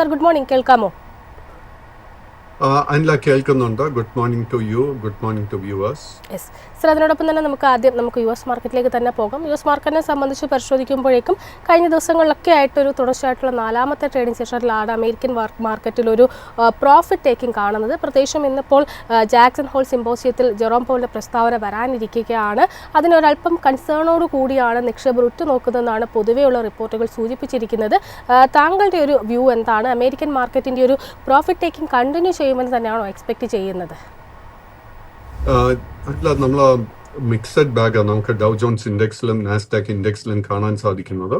Sir, good morning. കേൾക്കാമോ? അനില കേൾക്കുന്നുണ്ട്. Good morning to you, good morning to viewers. Yes sir, അതിനോടൊപ്പം തന്നെ നമുക്ക് യു എസ് മാർക്കറ്റിലേക്ക് തന്നെ പോകാം. യു എസ് മാർക്കറ്റിനെ സംബന്ധിച്ച് പരിശോധിക്കുമ്പോഴേക്കും കഴിഞ്ഞ ദിവസങ്ങളിലൊക്കെ ആയിട്ടൊരു തുടർച്ചയായിട്ടുള്ള 4ാമത്തെ ട്രേഡിംഗ് സെഷനിലാണ് അമേരിക്കൻ മാർക്കറ്റിൽ ഒരു പ്രോഫിറ്റ് ടേക്കിംഗ് കാണുന്നത്. പ്രത്യേകിച്ചും ഇന്നിപ്പോൾ ജാക്സൺ ഹോൾ സിമ്പോസിയത്തിൽ ജെറോം പൗളിൻ്റെ പ്രസ്താവന വരാനിരിക്കുകയാണ്. അതിനൊരല്പം കൺസേണോട് കൂടിയാണ് നിക്ഷേപർ ഉറ്റുനോക്കുന്നതെന്നാണ് പൊതുവെയുള്ള റിപ്പോർട്ടുകൾ സൂചിപ്പിച്ചിരിക്കുന്നത്. താങ്കളുടെ ഒരു വ്യൂ എന്താണ്? അമേരിക്കൻ മാർക്കറ്റിൻ്റെ ഒരു പ്രോഫിറ്റ് ടേക്കിംഗ് കണ്ടിന്യൂ ചെയ്യുമെന്ന് തന്നെയാണോ എക്സ്പെക്ട് ചെയ്യുന്നത്? അല്ല, നമ്മൾ മിക്സഡ് ബാഗാണ് നമുക്ക് ഡൗ ജോൺസ് ഇൻഡെക്സിലും നാസ്ഡാക്ക് ഇൻഡെക്സിലും കാണാൻ സാധിക്കുന്നത്.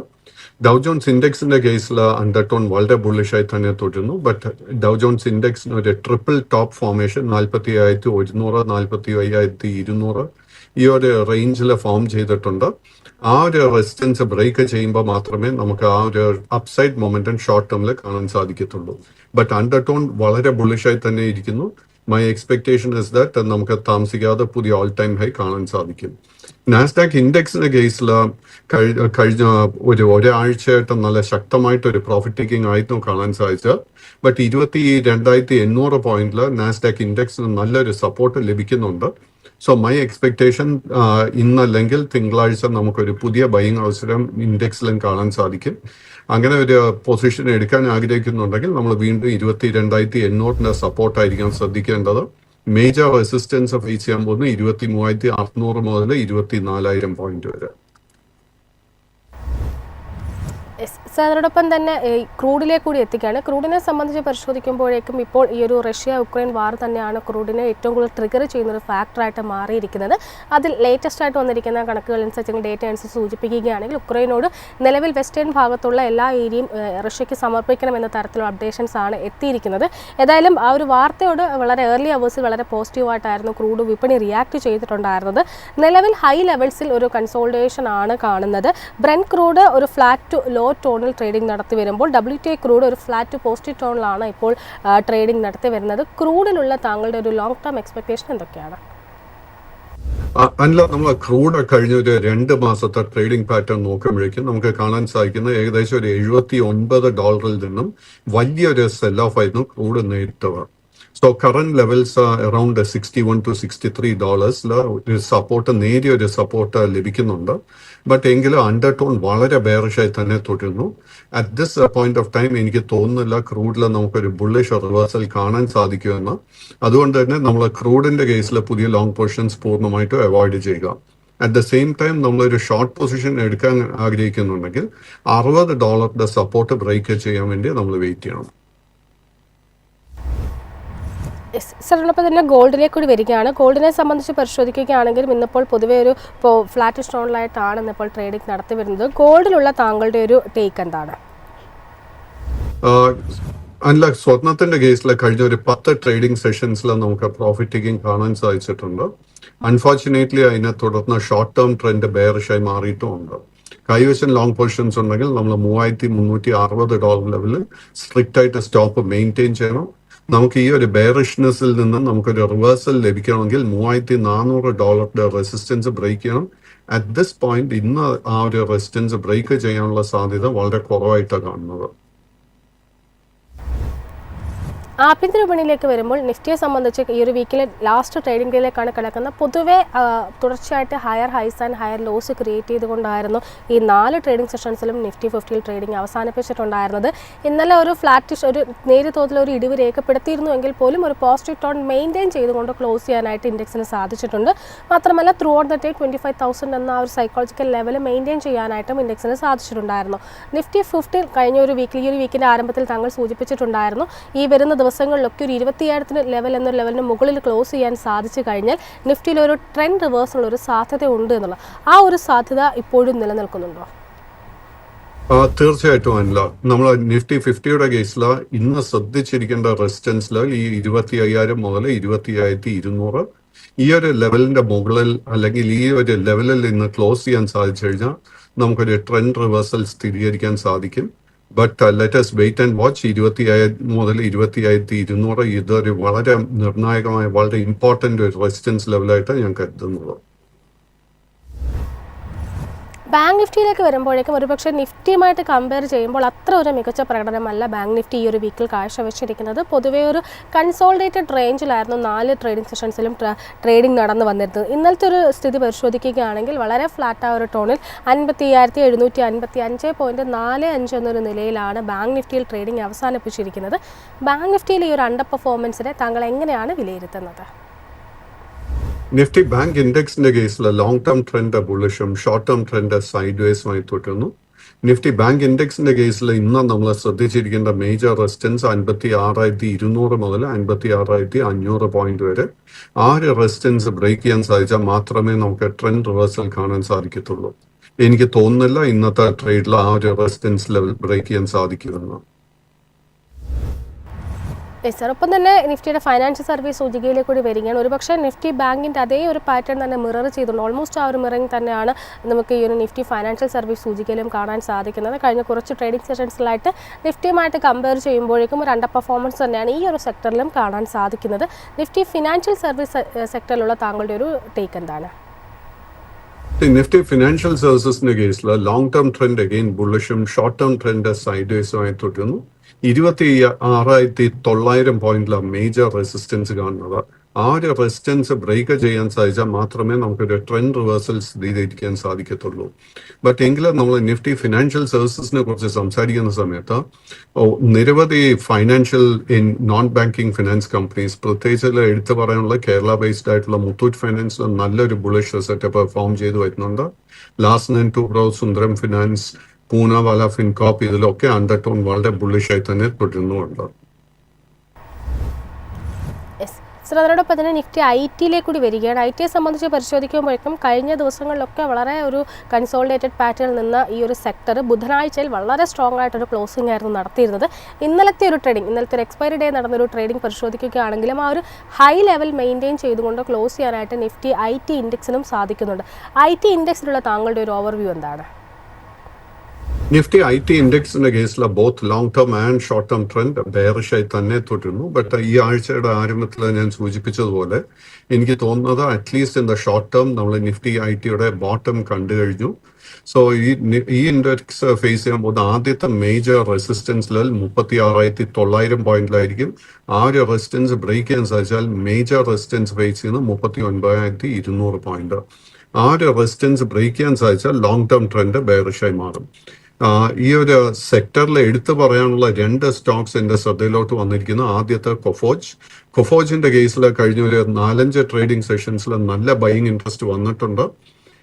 ഡൗ ജോൺസ് ഇൻഡെക്സിന്റെ കേസിൽ അണ്ടർടോൺ വളരെ ബുള്ളിഷായി തന്നെ തുടരുന്നു. ബട്ട് ഡൗ ജോൺസ് ഇൻഡെക്സിന് ഒരു ട്രിപ്പിൾ ടോപ്പ് ഫോർമേഷൻ 45,100, 45,200 ഈ ഒരു റേഞ്ചിൽ ഫോം ചെയ്തിട്ടുണ്ട്. ആ ഒരു റെസിസ്റ്റൻസ് ബ്രേക്ക് ചെയ്യുമ്പോൾ മാത്രമേ നമുക്ക് ആ ഒരു അപ്സൈഡ് മൊമെന്റം ഷോർട്ട് ടേമിൽ കാണാൻ സാധിക്കത്തുള്ളൂ. ബട്ട് അണ്ടർടോൺ വളരെ ബുള്ളിഷായി തന്നെ ഇരിക്കുന്നു. മൈ എക്സ്പെക്ടേഷൻ ഇസ് ദാറ്റ് നമുക്ക് താമസിക്കാതെ പുതിയ ഓൾ ടൈം ഹൈ കാണാൻ സാധിക്കും. നാസ്ഡാക്ക് ഇൻഡെക്സിന്റെ കേസിൽ കഴിഞ്ഞ ഒരാഴ്ചയായിട്ട് നല്ല ശക്തമായിട്ട് ഒരു പ്രോഫിറ്റ് ടേക്കിംഗ് ആയിരുന്നു കാണാൻ സാധിച്ചത്. ബട്ട് 22,800 പോയിന്റിൽ നാസ്ഡാക്ക് ഇൻഡെക്സിന് നല്ലൊരു സപ്പോർട്ട് ലഭിക്കുന്നുണ്ട്. സോ മൈ എക്സ്പെക്ടേഷൻ ഇന്നല്ലെങ്കിൽ തിങ്കളാഴ്ച നമുക്കൊരു പുതിയ ബൈയിങ് അവസരം ഇൻഡെക്സിലും കാണാൻ സാധിക്കും. അങ്ങനെ ഒരു പൊസിഷൻ എടുക്കാൻ ആഗ്രഹിക്കുന്നുണ്ടെങ്കിൽ നമ്മൾ വീണ്ടും 22,800 സപ്പോർട്ടായിരിക്കാൻ ശ്രദ്ധിക്കേണ്ടത്. മേജർ റെസിസ്റ്റൻസ് ഫേസ് ചെയ്യാൻ പോകുന്നത് 23,600 മുതൽ 24,000 പോയിന്റ് വരെ. അതോടൊപ്പം തന്നെ ക്രൂഡിലേക്ക് കൂടി എത്തിക്കുകയാണ്. ക്രൂഡിനെ സംബന്ധിച്ച് പരിശോധിക്കുമ്പോഴേക്കും ഇപ്പോൾ ഈ ഒരു റഷ്യ യുക്രൈൻ വാർ തന്നെയാണ് ക്രൂഡിനെ ഏറ്റവും കൂടുതൽ ട്രിഗർ ചെയ്യുന്ന ഒരു ഫാക്ടറായിട്ട് മാറിയിരിക്കുന്നത്. അതിൽ ലേറ്റസ്റ്റ് ആയിട്ട് വന്നിരിക്കുന്ന കണക്കുകൾ അനുസരിച്ച്, ഡേറ്റ അനുസരിച്ച് സൂചിപ്പിക്കുകയാണെങ്കിൽ ഉക്രൈനോട് നിലവിൽ വെസ്റ്റേൺ ഭാഗത്തുള്ള എല്ലാ ഏരിയയും റഷ്യയ്ക്ക് സമർപ്പിക്കണമെന്ന തരത്തിലുള്ള അപ്ഡേഷൻസ് ആണ് എത്തിയിരിക്കുന്നത്. ഏതായാലും ആ ഒരു വാർത്തയോട് വളരെ ഏർലി അവേഴ്സിൽ വളരെ പോസിറ്റീവായിട്ടായിരുന്നു ക്രൂഡ് വിപണി റിയാക്ട് ചെയ്തിട്ടുണ്ടായിരുന്നത്. നിലവിൽ ഹൈ ലെവൽസിൽ ഒരു കൺസോൾട്ടേഷൻ ആണ് കാണുന്നത്. ബ്രെന്റ് ക്രൂഡ് ഒരു ഫ്ലാറ്റ് ടു ലോ ടോണിൽ ട്രേഡിംഗ് നടത്തി വരുമ്പോൾ WTI ക്രൂഡ് ഒരു ഫ്ലാറ്റ് ടു പോസിറ്റീവ് ടോണിലാണ് ഇപ്പോൾ ട്രേഡിംഗ് നടത്തി വരുന്നത്. ക്രൂഡിലുള്ള താങ്കളുടെ ഒരു ലോങ് ടേം എക്സ്പെക്ടേഷൻ എന്തൊക്കെയാണ്? അല്ല, നമ്മൾ ക്രൂഡ് കഴിഞ്ഞ ഒരു 2 മാസത്തെ ട്രേഡിംഗ് പാറ്റേൺ നോക്കുമ്പോഴേക്കും നമുക്ക് കാണാൻ സാധിക്കുന്നത് ഏകദേശം ഒരു $79 നിന്നും വലിയൊരു സെൽ ഓഫ് ആയിരുന്നു ക്രൂഡ് നേരിട്ടത്. So current levels around $61 to $63 ഒരു സപ്പോർട്ട്, നേരിയൊരു സപ്പോർട്ട് ലഭിക്കുന്നുണ്ട്. ബട്ട് എങ്കിലും അണ്ടർടോൺ വളരെ ബെയറിഷായി തന്നെ തുടരുന്നു. At this point of time എനിക്ക് തോന്നുന്നില്ല ക്രൂഡിൽ നമുക്കൊരു ബുള്ളിഷ് റിവേഴ്സൽ കാണാൻ സാധിക്കുമെന്ന്. അതുകൊണ്ട് തന്നെ നമ്മൾ ക്രൂഡിന്റെ കേസിൽ പുതിയ ലോങ് പൊസിഷൻസ് പൂർണ്ണമായിട്ടും അവോയ്ഡ് ചെയ്യുക. അറ്റ് ദ സെയിം ടൈം നമ്മളൊരു ഷോർട്ട് പൊസിഷൻ എടുക്കാൻ ആഗ്രഹിക്കുന്നുണ്ടെങ്കിൽ $60 സപ്പോർട്ട് ബ്രേക്ക് ചെയ്യാൻ വേണ്ടി നമ്മൾ വെയിറ്റ് ചെയ്യണം. സാറിനൊപ്പം തന്നെ ഗോൾഡിലേക്ക് കൂടി വരികയാണ്. ഗോൾഡിനെ സംബന്ധിച്ച് പരിശോധിക്കുകയാണെങ്കിലും ഇന്നിപ്പോൾ പൊതുവെ ഒരു ഫ്ലാറ്റ് സ്റ്റോണിലായിട്ടാണ് ഇന്നിപ്പോൾ ട്രേഡിംഗ് നടത്തി വരുന്നത്. ഗോൾഡിലുള്ള താങ്കളുടെ ഒരു ടേക്ക് എന്താണ്? അല്ല, സ്വർണത്തിന്റെ കേസിൽ കഴിഞ്ഞ ഒരു 10 ട്രേഡിംഗ് സെഷൻസിൽ നമുക്ക് പ്രോഫിറ്റ് ടേക്കിംഗ് കാണാൻ സാധിച്ചിട്ടുണ്ട്. അൺഫോർച്ചുനേറ്റ്ലി അതിനെ തുടർന്ന് ഷോർട്ട് ടേം ട്രെൻഡ് ബെയറിഷായി മാറിയിട്ടുമുണ്ട്. കൈവശം ലോങ് പൊസിഷൻസ് ഉണ്ടെങ്കിൽ നമ്മൾ $3,360 ലെവലിൽ സ്ട്രിക്റ്റ് ആയിട്ട് സ്റ്റോപ്പ് മെയിൻറ്റെയിൻ ചെയ്യണം. നമുക്ക് ഈ ഒരു ബെയറിഷ്നെസ്സിൽ നിന്ന് നമുക്കൊരു റിവേഴ്സൽ ലഭിക്കണമെങ്കിൽ $3,400 റെസിസ്റ്റൻസ് ബ്രേക്ക് ചെയ്യണം. അറ്റ് ദിസ് പോയിന്റ് ഇന്ന് ആ ഒരു റെസിസ്റ്റൻസ് ബ്രേക്ക് ചെയ്യാനുള്ള സാധ്യത വളരെ കുറവായിട്ടാണ് കാണുന്നത്. ആഭ്യന്തര വിപണിയിലേക്ക് വരുമ്പോൾ നിഫ്റ്റിയെ സംബന്ധിച്ച് ഈ ഒരു വീക്കിലെ ലാസ്റ്റ് ട്രേഡിംഗ് ഡേയിലേക്കാണ് കിടക്കുന്നത്. പൊതുവെ തുടർച്ചയായിട്ട് higher highs and higher lows create ചെയ്തുകൊണ്ടായിരുന്നു ഈ 4 ട്രേഡിംഗ് സെഷൻസിലും നിഫ്റ്റി 50 ട്രേഡിംഗ് അവസാനിപ്പിച്ചിട്ടുണ്ടായിരുന്നത്. ഇന്നലെ ഒരു ഫ്ലാറ്റിഷ്, ഒരു നേരിയ തോതിൽ ഒരു ഇടിവ് രേഖപ്പെടുത്തിയിരുന്നുവെങ്കിൽ പോലും ഒരു പോസിറ്റീവ് ടോൺ മെയിൻറ്റെയിൻ ചെയ്തുകൊണ്ട് ക്ലോസ് ചെയ്യാനായിട്ട് ഇൻഡെക്സിന് സാധിച്ചിട്ടുണ്ട്. മാത്രമല്ല ത്രൂ ഔട്ട് ദ ഡേ 25,000 എന്ന ഒരു സൈക്കോളജിക്കൽ ലെവൽ മെയിൻറ്റെയിൻ ചെയ്യാനായിട്ടും ഇൻഡെക്സിന് സാധിച്ചിട്ടുണ്ടായിരുന്നു. നിഫ്റ്റി 50 കഴിഞ്ഞ ഒരു വീക്കിൽ, ഈ ഒരു വീക്കിൻ്റെ ആരംഭത്തിൽ താങ്കൾ സൂചിപ്പിച്ചിട്ടുണ്ടായിരുന്നു ഈ വരുന്ന ദിവസങ്ങളിലൊക്കെ ഒരു 27,000 ലെവൽ എന്ന ലെവലിന് മുകളിൽ ക്ലോസ് ചെയ്യാൻ സാധിച്ചു കഴിഞ്ഞാൽ നിഫ്റ്റിയിൽ ഒരു ട്രെൻഡ് റിവേഴ്സിനുള്ള ഒരു സാധ്യത ഉണ്ട് എന്നുള്ള ആ ഒരു സാധ്യത ഇപ്പോഴും നിലനിൽക്കുന്നുണ്ടോ? തീർച്ചയായിട്ടും അല്ല. നമ്മൾ നിഫ്റ്റി 50യുടെ കേസിൽ ഇന്ന് ശ്രദ്ധിച്ചിരിക്കേണ്ട റെസിസ്റ്റൻസിൽ ഈ 25,000 മുതൽ 25,200 ഈ ഒരു ലെവലിന്റെ മുകളിൽ അല്ലെങ്കിൽ ഈ ഒരു ലെവലിൽ ഇന്ന് ക്ലോസ് ചെയ്യാൻ സാധിച്ചു കഴിഞ്ഞാൽ നമുക്കൊരു ട്രെൻഡ് റിവേഴ്സൽ സ്ഥിരീകരിക്കാൻ സാധിക്കും. But let us wait and watch. 25,000 മുതൽ 25,200 ഇതൊരു വളരെ നിർണായകമായ, വളരെ ഇമ്പോർട്ടൻ്റ് ഒരു റെസിസ്റ്റൻസ് ലെവലായിട്ട് ഞാൻ കരുതുന്നത്. ബാങ്ക് നിഫ്റ്റിയിലേക്ക് വരുമ്പോഴേക്കും ഒരുപക്ഷെ നിഫ്റ്റിയുമായിട്ട് കമ്പയർ ചെയ്യുമ്പോൾ അത്ര ഒരു മികച്ച പ്രകടനമല്ല ബാങ്ക് നിഫ്റ്റി ഈ ഒരു വീക്കിൽ കാഴ്ചവെച്ചിരിക്കുന്നത്. പൊതുവേ ഒരു കൺസോളിഡേറ്റഡ് റേഞ്ചിലായിരുന്നു 4 ട്രേഡിംഗ് സെഷൻസിലും ട്രേഡിംഗ് നടന്നു വന്നിരുന്നത്. ഇന്നലത്തെ ഒരു സ്ഥിതി പരിശോധിക്കുകയാണെങ്കിൽ വളരെ ഫ്ലാറ്റായ ഒരു ടോണിൽ 55,755.45 എന്നൊരു നിലയിലാണ് ബാങ്ക് നിഫ്റ്റിയിൽ ട്രേഡിംഗ് അവസാനിപ്പിച്ചിരിക്കുന്നത്. ബാങ്ക് നിഫ്റ്റിയിൽ ഈ ഒരു അണ്ടർ പെർഫോമൻസിനെ താങ്കൾ എങ്ങനെയാണ് വിലയിരുത്തുന്നത്? നിഫ്റ്റി ബാങ്ക് ഇൻഡെക്സിന്റെ കേസിൽ ലോങ് ടേം ട്രെൻഡ് ബുള്ളിഷും ഷോർട്ട് ടേം ട്രെൻഡ് സൈഡ് വേസുമായി തുടരുന്നു. നിഫ്റ്റി ബാങ്ക് ഇൻഡെക്സിന്റെ കേസിൽ ഇന്ന് നമ്മൾ ശ്രദ്ധിച്ചിരിക്കേണ്ട മേജർ റെസിസ്റ്റൻസ് 56,200 മുതൽ 56,500 പോയിന്റ് വരെ. ആ ഒരു റെസിസ്റ്റൻസ് ബ്രേക്ക് ചെയ്യാൻ സാധിച്ചാൽ മാത്രമേ നമുക്ക് ട്രെൻഡ് റിവേഴ്സൽ കാണാൻ സാധിക്കത്തുള്ളൂ. എനിക്ക് തോന്നുന്നില്ല ഇന്നത്തെ ട്രേഡിൽ ആ ഒരു റെസിസ്റ്റൻസ് ലെവൽ ബ്രേക്ക് ചെയ്യാൻ സാധിക്കുമെന്ന്. സർ, ഒപ്പം തന്നെ നിഫ്റ്റിയുടെ ഫൈനാൻഷ്യൽ സർവീസ് സൂചികയിലേക്ക് കൂടി വരികയാണ്. ഒരുപക്ഷെ നിഫ്റ്റി ബാങ്കിൻ്റെ അതേ ഒരു പാറ്റേൺ തന്നെ മിറർ ചെയ്തുകൊണ്ട് ഓൾമോസ്റ്റ് ആ ഒരു മിററിങ് തന്നെയാണ് നമുക്ക് ഈ ഒരു നിഫ്റ്റി ഫൈനാൻഷ്യൽ സർവീസ് സൂചികയിലും കാണാൻ സാധിക്കുന്നത്. കഴിഞ്ഞ കുറച്ച് ട്രേഡിംഗ് സെഷൻസിലായിട്ട് നിഫ്റ്റിയുമായിട്ട് കമ്പയർ ചെയ്യുമ്പോഴേക്കും ഒരു അണ്ടർ പെർഫോമൻസ് തന്നെയാണ് ഈ ഒരു സെക്ടറിലും കാണാൻ സാധിക്കുന്നത്. നിഫ്റ്റി ഫിനാൻഷ്യൽ സർവീസ് സെക്ടറിലുള്ള താങ്കളുടെ ഒരു ടേക്ക് എന്താണ്? നിഫ്റ്റി ഫിനാൻഷ്യൽ സർവീസസിന്റെ കേസിൽ ലോങ് ടേം ട്രെൻഡ് അഗെയിൻ ബുള്ളിഷും ഷോർട്ട് ടേം ട്രെൻഡ് സൈഡ് വേസുമായി തുടരുന്നു. 26,900 പോയിന്റിലാണ് മേജർ റെസിസ്റ്റൻസ് കാണുന്നത്. ആ ഒരു റെസിസ്റ്റൻസ് ബ്രേക്ക് ചെയ്യാൻ സാധിച്ചാൽ മാത്രമേ നമുക്കൊരു ട്രെൻഡ് റിവേഴ്സൽ സ്ഥിരീകരിക്കാൻ സാധിക്കത്തുള്ളൂ. ബട്ട് എങ്കിലും നമ്മൾ നിഫ്റ്റി ഫിനാൻഷ്യൽ സർവീസസിനെ കുറിച്ച് സംസാരിക്കുന്ന സമയത്ത് നിരവധി financial non banking finance companies, പ്രത്യേകിച്ച് എടുത്തു പറയാനുള്ള കേരള ബേസ്ഡ് ആയിട്ടുള്ള മുത്തൂറ്റ് ഫൈനാൻസ് നല്ലൊരു ബുള്ളിഷ് സെറ്റപ്പ് ഫോം ചെയ്ത് വരുന്നുണ്ട്. Last nine two bro, Sundaram finance, Poonawalla, Fincorp, ഇതിലൊക്കെ അണ്ടർടോൺ വളരെ ബുള്ളിഷായി തന്നെ തുടരുന്നുണ്ട്. സർ, അതിനോടൊപ്പം തന്നെ നിഫ്റ്റി IT-യിലേക്ക് കൂടി വരികയാണ്. IT-യെ സംബന്ധിച്ച് പരിശോധിക്കുമ്പോഴേക്കും കഴിഞ്ഞ ദിവസങ്ങളിലൊക്കെ വളരെ ഒരു കൺസോളിഡേറ്റഡ് പാറ്റേണിൽ നിന്ന് ഈ ഒരു സെക്ടർ ബുധനാഴ്ചയിൽ വളരെ സ്ട്രോങ് ആയിട്ടൊരു ക്ലോസിംഗ് ആയിരുന്നു നടത്തിയിരുന്നത്. ഇന്നലത്തെ ഒരു എക്സ്പയറി ഡേ നടന്നൊരു ട്രേഡിംഗ് പരിശോധിക്കുകയാണെങ്കിലും ആ ഒരു ഹൈ ലെവൽ മെയിൻറ്റെയിൻ ചെയ്തുകൊണ്ട് ക്ലോസ് ചെയ്യാനായിട്ട് നിഫ്റ്റി IT ഇൻഡെക്സിനും സാധിക്കുന്നുണ്ട്. IT ഇൻഡെക്സിലുള്ള താങ്കളുടെ ഒരു ഓവർവ്യൂ എന്താണ്? നിഫ്റ്റി IT ഇൻഡെക്സിന്റെ കേസിൽ both long term and short term trend ബെയറിഷായി തന്നെ തുടരുന്നു. ബട്ട് ഈ ആഴ്ചയുടെ ആരംഭത്തിൽ ഞാൻ സൂചിപ്പിച്ചതുപോലെ എനിക്ക് തോന്നുന്നത് at least in the short term നമ്മൾ നിഫ്റ്റി IT-യുടെ ബോട്ടം കണ്ടു കഴിഞ്ഞു. സോ ഈ ഇൻഡെക്സ് ഫേസ് ചെയ്യാൻ പോകുന്ന ആദ്യത്തെ മേജർ റെസിസ്റ്റൻസ് ലെവൽ 36,900 പോയിന്റിലായിരിക്കും. ആ ഒരു റെസിസ്റ്റൻസ് ബ്രേക്ക് ചെയ്യാൻ സാധിച്ചാൽ മേജർ റെസിസ്റ്റൻസ് ഫേസ് ചെയ്യുന്നത് 39,200 പോയിന്റ്. ആ ഒരു റെസിസ്റ്റൻസ് ബ്രേക്ക് ചെയ്യാൻ സാധിച്ചാൽ ലോങ് ടേം ട്രെൻഡ് ബെയറിഷായി മാറും. ഈ ഒരു സെക്ടറിൽ എടുത്തു പറയാനുള്ള 2 സ്റ്റോക്സ് എന്റെ ശ്രദ്ധയിലോട്ട് വന്നിരിക്കുന്നു. ആദ്യത്തെ കൊഫോജിന്റെ കേസിൽ കഴിഞ്ഞ ഒരു 4-5 ട്രേഡിംഗ് സെഷൻസിൽ നല്ല ബൈയിങ് ഇൻട്രസ്റ്റ് വന്നിട്ടുണ്ട്.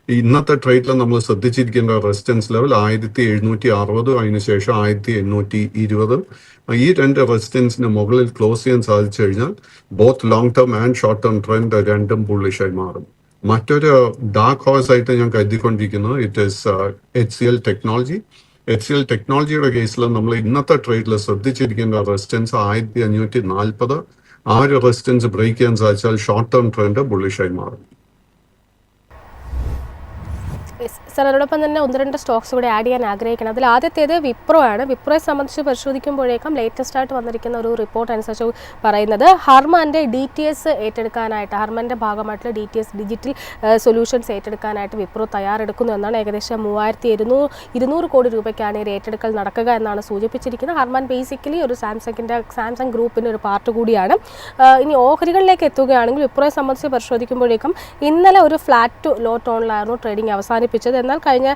ഇന്നത്തെ ട്രേഡിൽ നമ്മൾ ശ്രദ്ധിച്ചിരിക്കേണ്ട റെസിസ്റ്റൻസ് ലെവൽ 1760, അതിനുശേഷം 1820. ഈ 2 റെസിസ്റ്റൻസിന് മുകളിൽ ക്ലോസ് ചെയ്യാൻ സാധിച്ചു കഴിഞ്ഞാൽ both long term and short term trend രണ്ടും ബുള്ളിഷായി മാറും. മറ്റൊരു ഡാർക്ക് ഹോഴ്സ് ആയിട്ട് ഞാൻ കരുതിക്കൊണ്ടിരിക്കുന്നത് ഇറ്റ് ഈസ് HCL ടെക്നോളജിയുടെ കേസിൽ നമ്മൾ ഇന്നത്തെ ട്രേഡിൽ ശ്രദ്ധിച്ചിരിക്കേണ്ട റെസിസ്റ്റൻസ് 1540. ആ ഒരു റെസിസ്റ്റൻസ് ബ്രേക്ക് ചെയ്യാൻ സാധിച്ചാൽ ഷോർട്ട് ടേം ട്രെൻഡ് ബുള്ളിഷായി മാറും. സർ, അതോടൊപ്പം തന്നെ 1-2 സ്റ്റോക്സ് കൂടി ആഡ് ചെയ്യാൻ ആഗ്രഹിക്കണം. അതിൽ ആദ്യത്തേത് വിപ്രോ ആണ്. വിപ്രോയെ സംബന്ധിച്ച് പരിശോധിക്കുമ്പോഴേക്കും ലേറ്റസ്റ്റ് ആയിട്ട് വന്നിരിക്കുന്ന ഒരു റിപ്പോർട്ട് അനുസരിച്ച് പറയുന്നത് ഹർമാൻ്റെ DTS ഏറ്റെടുക്കാനായിട്ട്, ഹർമാൻ്റെ ഭാഗമായിട്ടുള്ള DTS ഡിജിറ്റൽ സൊല്യൂഷൻസ് ഏറ്റെടുക്കാനായിട്ട് വിപ്രോ തയ്യാറെടുക്കുന്നു എന്നാണ്. ഏകദേശം 3,200 കോടി രൂപയ്ക്കാണ് ഈ ഏറ്റെടുക്കൽ നടക്കുക എന്നാണ് സൂചിപ്പിച്ചിരിക്കുന്നത്. ഹർമാൻ ബേസിക്കലി ഒരു സാംസങ് ഗ്രൂപ്പിൻ്റെ ഒരു പാർട്ട് കൂടിയാണ്. ഇനി ഓഹരികളിലേക്ക് എത്തുകയാണെങ്കിൽ വിപ്രോയെ സംബന്ധിച്ച് പരിശോധിക്കുമ്പോഴേക്കും ഇന്നലെ ഒരു ഫ്ലാറ്റ് ടു ലോ ടോണിലായിരുന്നു ട്രേഡിംഗ് അവസാനിപ്പിച്ചത്. എന്നാൽ കഴിഞ്ഞ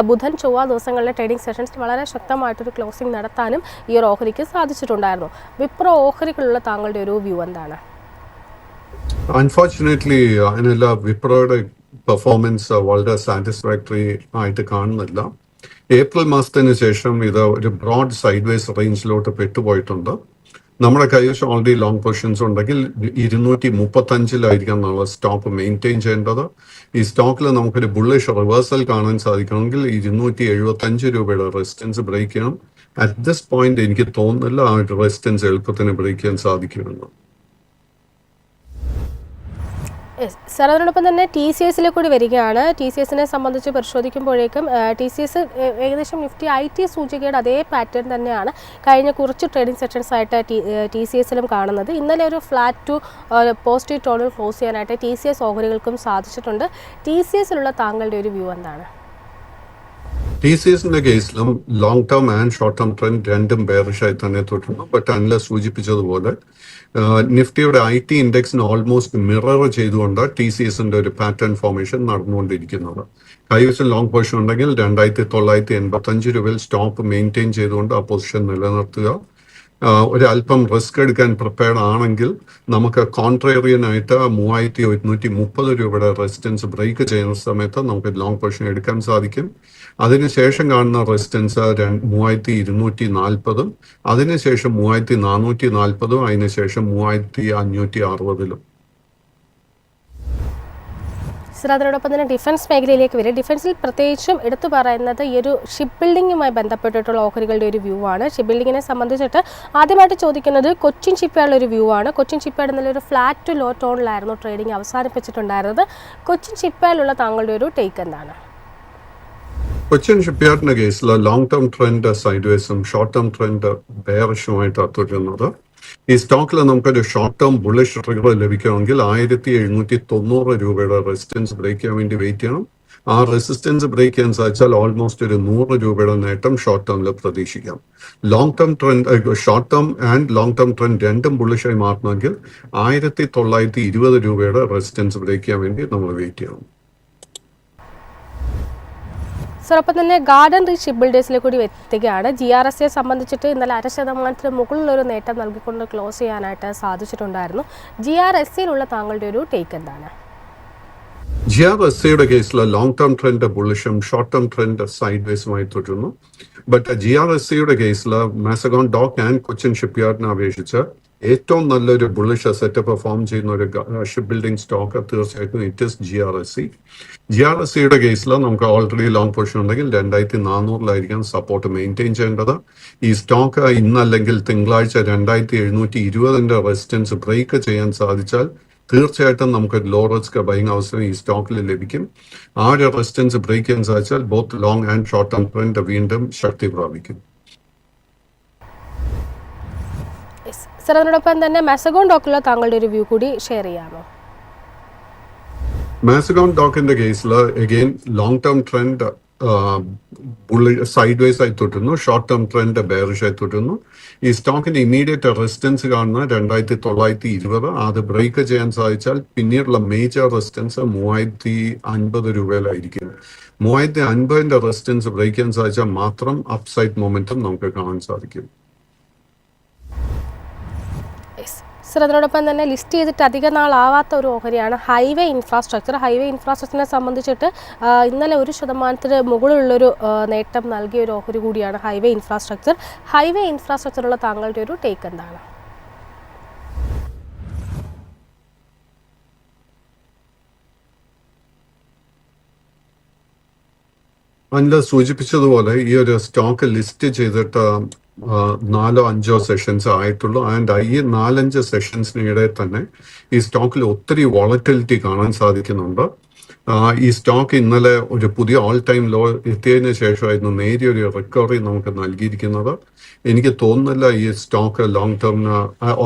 ബുധൻ ചൊവ്വ ദിവസങ്ങളിലെ ട്രേഡിംഗ് സെഷൻസ് വളരെ ശക്തമായിട്ടൊരു ക്ലോസിംഗ് നടത്താനും ഈ ഒരു ഓഹരിക്ക് സാധിച്ചിട്ടുണ്ടായിരുന്നു. വിപ്രോ ഓഹരികളുള്ള താങ്കളുടെ ഒരു വ്യൂ എന്താണ്? അൺഫോർച്ചുനേറ്റ്ലി അതിനല്ല വിപ്രോയുടെ പെർഫോമൻസ് വളരെ സാറ്റിസ്ഫാക്ടറി ആയിട്ട് കാണുന്നില്ല. ഏപ്രിൽ മാസത്തിന് ശേഷം ഇത് ഒരു ബ്രോഡ് സൈഡ് വേസ് റേഞ്ചിലോട്ട് പെട്ടുപോയിട്ടുണ്ട്. നമ്മുടെ കൈവശം ഓൾറെഡി ലോങ് പൊസിഷൻസ് ഉണ്ടെങ്കിൽ 235 നമ്മൾ സ്റ്റോപ്പ് മെയിൻറ്റെയിൻ ചെയ്യേണ്ടത്. ഈ സ്റ്റോക്കിൽ നമുക്കൊരു ബുള്ളിഷ് റിവേഴ്സൽ കാണാൻ സാധിക്കണമെങ്കിൽ 275 രൂപയുടെ റെസിസ്റ്റൻസ് ബ്രേക്ക് ചെയ്യണം. അറ്റ് ദിസ് പോയിന്റ് എനിക്ക് തോന്നുന്നില്ല ആ റെസിസ്റ്റൻസ് എളുപ്പത്തിന് ബ്രേക്ക് ചെയ്യാൻ സാധിക്കുമെന്ന്. സർ, അതിനോടൊപ്പം തന്നെ TCS കൂടി വരികയാണ്. TCSനെ സംബന്ധിച്ച് പരിശോധിക്കുമ്പോഴേക്കും TCS ഏകദേശം നിഫ്റ്റി IT സൂചികയുടെ അതേ പാറ്റേൺ തന്നെയാണ് കഴിഞ്ഞ കുറച്ച് ട്രേഡിംഗ് സെഷൻസ് ആയിട്ട് TCSലും കാണുന്നത്. ഇന്നലെ ഒരു ഫ്ലാറ്റ് ടു പോസിറ്റീവ് ടോണിൽ ക്ലോസ് ചെയ്യാനായിട്ട് TCS ഓഹരികൾക്കും സാധിച്ചിട്ടുണ്ട്. TCSലുള്ള താങ്കളുടെ ഒരു വ്യൂ എന്താണ്? ടി സി എസിന്റെ കേസിലും long term and short term trend രണ്ടും ബെയറിഷായി തന്നെ തുടരുന്നു. ബട്ട് അനില സൂചിപ്പിച്ചതുപോലെ നിഫ്റ്റിയുടെ IT ഇൻഡെക്സിന് ഓൾമോസ്റ്റ് മിറർ ചെയ്തുകൊണ്ട് ടി സി എസിന്റെ ഒരു പാറ്റേൺ ഫോർമേഷൻ നടന്നുകൊണ്ടിരിക്കുന്നത്. കൈവശം ലോങ് പൊസിഷൻ ഉണ്ടെങ്കിൽ 2985 രൂപയിൽ സ്റ്റോപ്പ് മെയിൻറ്റെയിൻ ചെയ്തുകൊണ്ട് ആ പൊസിഷൻ നിലനിർത്തുക. ഒരു അല്പം റിസ്ക് എടുക്കാൻ പ്രിപ്പയർഡ് ആണെങ്കിൽ നമുക്ക് കോൺട്രേറിയൻ ആയിട്ട് 3130 രൂപയുടെ റെസിസ്റ്റൻസ് ബ്രേക്ക് ചെയ്യുന്ന സമയത്ത് നമുക്ക് ലോങ് പൊസിഷൻ എടുക്കാൻ സാധിക്കും. അതിനുശേഷം കാണുന്ന റെസിസ്റ്റൻസ് 3240, അതിനുശേഷം 3440, അതിനുശേഷം 3560. സർ, അതിനോടൊപ്പം തന്നെ ഡിഫൻസ് മേഖലയിലേക്ക് വരും. ഡിഫൻസിൽ പ്രത്യേകിച്ചും എടുത്തു പറയുന്നത് ഈ ഒരു ഷിപ്പ് ബിൽഡിങ്ങുമായി ബന്ധപ്പെട്ടിട്ടുള്ള ഓഹരികളുടെ ഒരു വ്യൂ ആണ്. ഷിപ്പ് ബിൽഡിങ്ങിനെ സംബന്ധിച്ചിട്ട് ആദ്യമായിട്ട് ചോദിക്കുന്നത് കൊച്ചിൻ ഷിപ്പ്യാർഡിലെ ഒരു വ്യൂ ആണ്. കൊച്ചിൻ ഷിപ്പ്യാർഡ് എന്നുള്ള ഒരു ഫ്ലാറ്റ് ടു ലോ ടോണിലായിരുന്നു ട്രേഡിംഗ് അവസാനിപ്പിച്ചിട്ടുണ്ടായിരുന്നത്. കൊച്ചിൻ ഷിപ്പ്യാർഡിലുള്ള താങ്കളുടെ ഒരു ടേക്ക് എന്താണ്? കൊച്ചിൻ ഷിപ്പ്യാർഡിന്റെ കേസിൽ ലോങ് ടേം ട്രെൻഡ് സൈഡ്വേസും ഷോർട്ട് ടേം ട്രെൻഡ് ബെയറിഷുമായിട്ടാണ് തുടരുന്നത്. ഈ സ്റ്റോക്കിൽ നമുക്കൊരു ഷോർട്ട് ടേം ബുള്ളിഷ് ട്രിഗർ ലഭിക്കണമെങ്കിൽ 1790 രൂപയുടെ റെസിസ്റ്റൻസ് ബ്രേക്ക് ചെയ്യാൻ വേണ്ടി വെയിറ്റ് ചെയ്യണം. ആ റെസിസ്റ്റൻസ് ബ്രേക്ക് ചെയ്യാൻ സാധിച്ചാൽ ഓൾമോസ്റ്റ് ഒരു 100 രൂപയുടെ നേട്ടം ഷോർട്ട് ടേമിൽ പ്രതീക്ഷിക്കാം. Long term trend, short term and long term trend രണ്ടും ബുള്ളിഷായി മാറണമെങ്കിൽ 1920 രൂപയുടെ റെസിസ്റ്റൻസ് ബ്രേക്ക് ചെയ്യാൻ വേണ്ടി നമ്മൾ വെയിറ്റ് ചെയ്യണം. സർ, ഒപ്പം തന്നെ ഗാർഡൻ റീച്ച് ഷിപ്പ് ബിൽഡേഴ്സിലേക്ക് കൂടി എത്തുകയാണ്. GRSയെ സംബന്ധിച്ചിട്ട് ഇന്നലെ 0.5% മുകളിലൊരു നേട്ടം നൽകിക്കൊണ്ട് ക്ലോസ് ചെയ്യാനായിട്ട് സാധിച്ചിട്ടുണ്ടായിരുന്നു. GRSയിലുള്ള താങ്കളുടെ ഒരു ടേക്ക് എന്താണ്? GRSയുടെ കേസിൽ ലോങ് ടേം ട്രെൻഡ് ബുള്ളിഷും ഷോർട്ട് ടേം ട്രെൻഡ് സൈഡ്വേസുമായി തുടരുന്നു. ബട്ട് GRSയുടെ കേസിൽ മാസഗോൺ ഡോക്ക് ആൻഡ് കൊച്ചിൻ ഷിപ്പ്യാർഡിനെ അപേക്ഷിച്ച് ഏറ്റവും നല്ലൊരു ബുള്ളിഷ് അസറ്റ് പെർഫോം ചെയ്യുന്ന ഒരു ഷിപ്പ് ബിൽഡിംഗ് സ്റ്റോക്ക് തീർച്ചയായിട്ടും ഇറ്റ് ഇസ് GRSE. GRSEയുടെ കേസിൽ നമുക്ക് ഓൾറെഡി ലോങ് പൊസിഷൻ ഉണ്ടെങ്കിൽ 2400 സപ്പോർട്ട് മെയിൻറ്റെയിൻ ചെയ്യേണ്ടത്. ഈ സ്റ്റോക്ക് ഇന്നല്ലെങ്കിൽ തിങ്കളാഴ്ച 2720 റെസിസ്റ്റൻസ് ബ്രേക്ക് ചെയ്യാൻ സാധിച്ചാൽ തീർച്ചയായിട്ടും നമുക്ക് ലോ റിസ്ക് ബൈങ് അവസരം ഈ സ്റ്റോക്കിൽ ലഭിക്കും. ആ ഒരു റെസിസ്റ്റൻസ് ബ്രേക്ക് ചെയ്യാൻ സാധിച്ചാൽ both long and short term trend വീണ്ടും ശക്തി പ്രാപിക്കും. സർ, അതിനോടൊപ്പം തന്നെ മാസഗോൺ ഡോക്കിലുള്ള താങ്കളുടെ ഒരു വ്യൂ കൂടി ഷെയർ ചെയ്യാമോ? മാസഗോൺ ഡോക്കിന്റെ കേസിൽ again long term trend side ആയി തുടരുന്നു, ഷോർട്ട് ടേം ട്രെൻഡ് ബെയറിഷ് ആയി തുടരുന്നു. ഈ സ്റ്റോക്കിന്റെ ഇമീഡിയറ്റ് റെസിസ്റ്റൻസ് കാണുന്ന 2920, അത് ബ്രേക്ക് ചെയ്യാൻ സാധിച്ചാൽ പിന്നീടുള്ള മേജർ റെസിസ്റ്റൻസ് 3050 രൂപയിലായിരിക്കും. 3050 റെസിസ്റ്റൻസ് ബ്രേക്ക് ചെയ്യാൻ സാധിച്ചാൽ മാത്രം അപ്സൈഡ് മൊമെന്റം നമുക്ക് കാണാൻ സാധിക്കും. സർ, അതിനോടൊപ്പം തന്നെ ലിസ്റ്റ് ചെയ്തിട്ട് അധിക നാളാവാത്ത ഒരു ഓഹരിയാണ് ഹൈവേ ഇൻഫ്രാസ്ട്രക്ചർ. ഹൈവേ ഇൻഫ്രാസ്ട്രക്ചറിനെ സംബന്ധിച്ചിട്ട് ഇന്നലെ 1% മുകളിലുള്ളൊരു നേട്ടം നൽകിയ ഒരു ഓഹരി കൂടിയാണ് ഹൈവേ ഇൻഫ്രാസ്ട്രക്ചർ. ഹൈവേ ഇൻഫ്രാസ്ട്രക്ചറുള്ള താങ്കളുടെ ഒരു ടേക്ക് എന്താണ്? അനില സൂചിപ്പിച്ചതുപോലെ ഈ ഒരു സ്റ്റോക്ക് ലിസ്റ്റ് ചെയ്തിട്ട് 4-5 സെഷൻസ് ആയിട്ടുള്ളൂ. ആൻഡ് ഈ 4-5 സെഷൻസിനിടെ തന്നെ ഈ സ്റ്റോക്കിൽ ഒത്തിരി വോളറ്റിലിറ്റി കാണാൻ സാധിക്കുന്നുണ്ട്. ഈ സ്റ്റോക്ക് ഇന്നലെ ഒരു പുതിയ ഓൾ ടൈം ലോ എത്തിയതിനു ശേഷമായിരുന്നു നേരിയൊരു റിക്കവറി നമുക്ക് നൽകിയിരിക്കുന്നത്. എനിക്ക് തോന്നുന്നില്ല ഈ സ്റ്റോക്ക് ലോങ് ടേമിന്